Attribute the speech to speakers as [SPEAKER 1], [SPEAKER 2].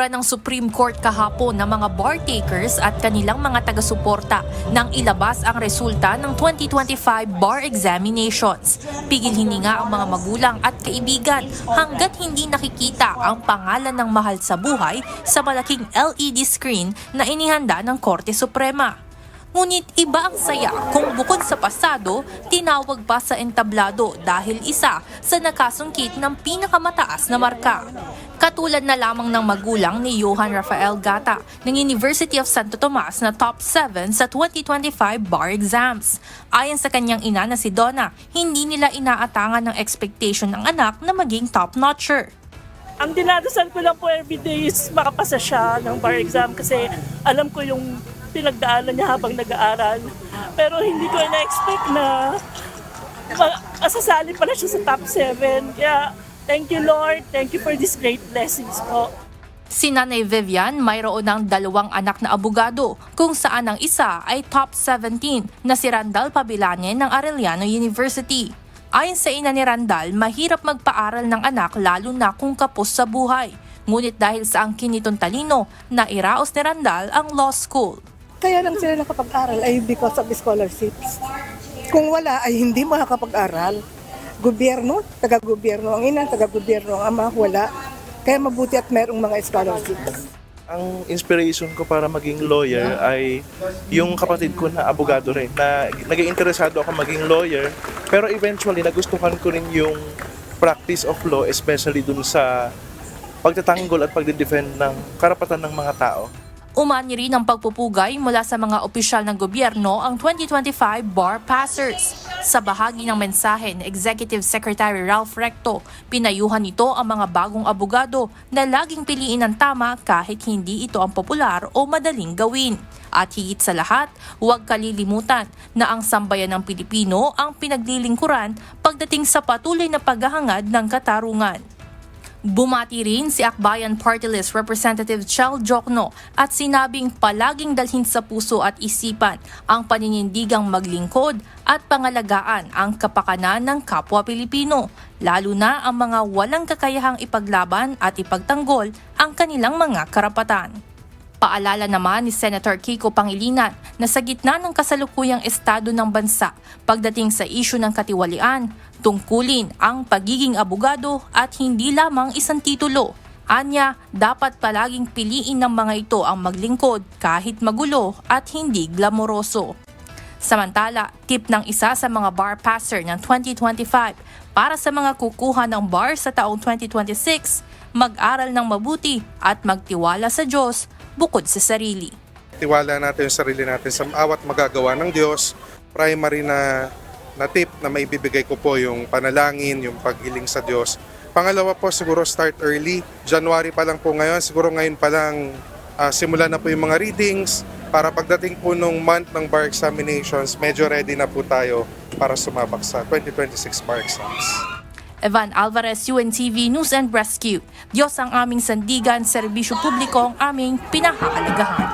[SPEAKER 1] Binura ng Supreme Court kahapon ng mga bar takers at kanilang mga taga-suporta nang ilabas ang resulta ng 2025 bar examinations. Pigil hininga ang mga magulang at kaibigan hanggat hindi nakikita ang pangalan ng mahal sa buhay sa malaking LED screen na inihanda ng Korte Suprema. Ngunit iba ang saya kung bukod sa pasado, tinawag pa sa entablado dahil isa sa nakasungkit ng pinakamataas na marka. Katulad na lamang ng magulang ni Johan Rafael Gata ng University of Santo Tomas na top 7 sa 2025 bar exams. Ayon sa kanyang ina na si Donna, hindi nila inaatangan ng expectation ng anak na maging top-notcher.
[SPEAKER 2] Ang dinadasal ko lang po everyday is makapasa siya ng bar exam kasi alam ko yung pinagdaanan niya habang nag-aaral. Pero hindi ko na-expect na masasali pala siya sa top 7. Kaya thank you Lord, thank you for these great blessings po.
[SPEAKER 1] Si Nanay Vivian mayroon ng 2 anak na abogado kung saan ang isa ay top 17 na si Randall Pabilane ng Arellano University. Ayon sa ina ni Randall, mahirap magpaaral ng anak lalo na kung kapos sa buhay. Ngunit dahil sa angkin nitong talino, nairaos ni Randall ang law school.
[SPEAKER 3] Kaya lang sila nakapag-aral ay because of scholarships. Kung wala ay hindi makakapag-aral. Gobyerno, taga-gobyerno ang ina, taga-gobyerno ang ama, wala. Kaya mabuti at merong mga scholarships.
[SPEAKER 4] Ang inspiration ko para maging lawyer ay yung kapatid ko na abogado rin, na naging interesado ako maging lawyer, pero eventually nagustuhan ko rin yung practice of law, especially dun sa pagtatanggol at pagdidefend ng karapatan ng mga tao.
[SPEAKER 1] Umani rin ang pagpupugay mula sa mga opisyal ng gobyerno ang 2025 bar passers. Sa bahagi ng mensahe ni Executive Secretary Ralph Recto, pinayuhan nito ang mga bagong abogado na laging piliin ang tama kahit hindi ito ang popular o madaling gawin. At higit sa lahat, huwag kalilimutan na ang sambayan ng Pilipino ang pinaglilingkuran pagdating sa patuloy na paghahangad ng katarungan. Bumati rin si Akbayan Party List Representative Chel Jokno at sinabing palaging dalhin sa puso at isipan ang paninindigang maglingkod at pangalagaan ang kapakanan ng kapwa Pilipino, lalo na ang mga walang kakayahang ipaglaban at ipagtanggol ang kanilang mga karapatan. Paalala naman ni Senator Kiko Pangilinan na sa gitna ng kasalukuyang estado ng bansa pagdating sa isyu ng katiwalian, tungkulin ang pagiging abogado at hindi lamang isang titulo. Anya, dapat palaging piliin ng mga ito ang maglingkod kahit magulo at hindi glamoroso. Samantala, tip ng isa sa mga bar passer ng 2025 para sa mga kukuha ng bar sa taong 2026, mag-aral ng mabuti at magtiwala sa Diyos bukod sa sarili.
[SPEAKER 5] Tiwala natin yung sarili natin sa awat magagawa ng Diyos. Primary na tip na maibibigay ko po yung panalangin, yung paghiling sa Diyos. Pangalawa po, siguro start early. January pa lang po ngayon, siguro ngayon pa lang simula na po yung mga readings para pagdating po nung month ng bar examinations, medyo ready na po tayo para sumabak sa 2026 bar exams.
[SPEAKER 1] Evan Alvarez, UNTV News and Rescue. Diyos ang aming sandigan, serbisyo publiko ang aming pinahahalagahan.